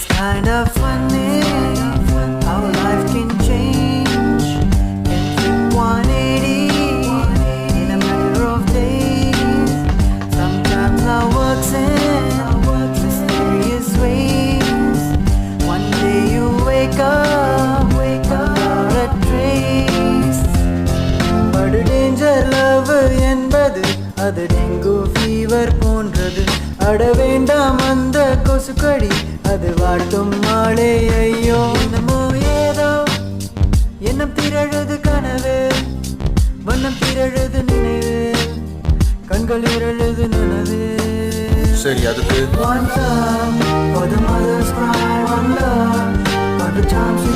kind of funny how life can change, can flip 180 in a matter of days. Sometimes love works in mysterious ways. One day you wake up without a trace. But danger love என்பது அது dengue fever போன்றது. அட வேண்டாம் அந்த கொசுக்கடி, அது வாட்டும் மாளே ஐயோ. என்னமோ ஏதோ எண்ணம் திரழுது கனவு, வண்ணம் திரழுது நினைவு, கண்கள் இரழுது நனவு. சரி, அதுக்கு One love for the mother's cry, one love for the times we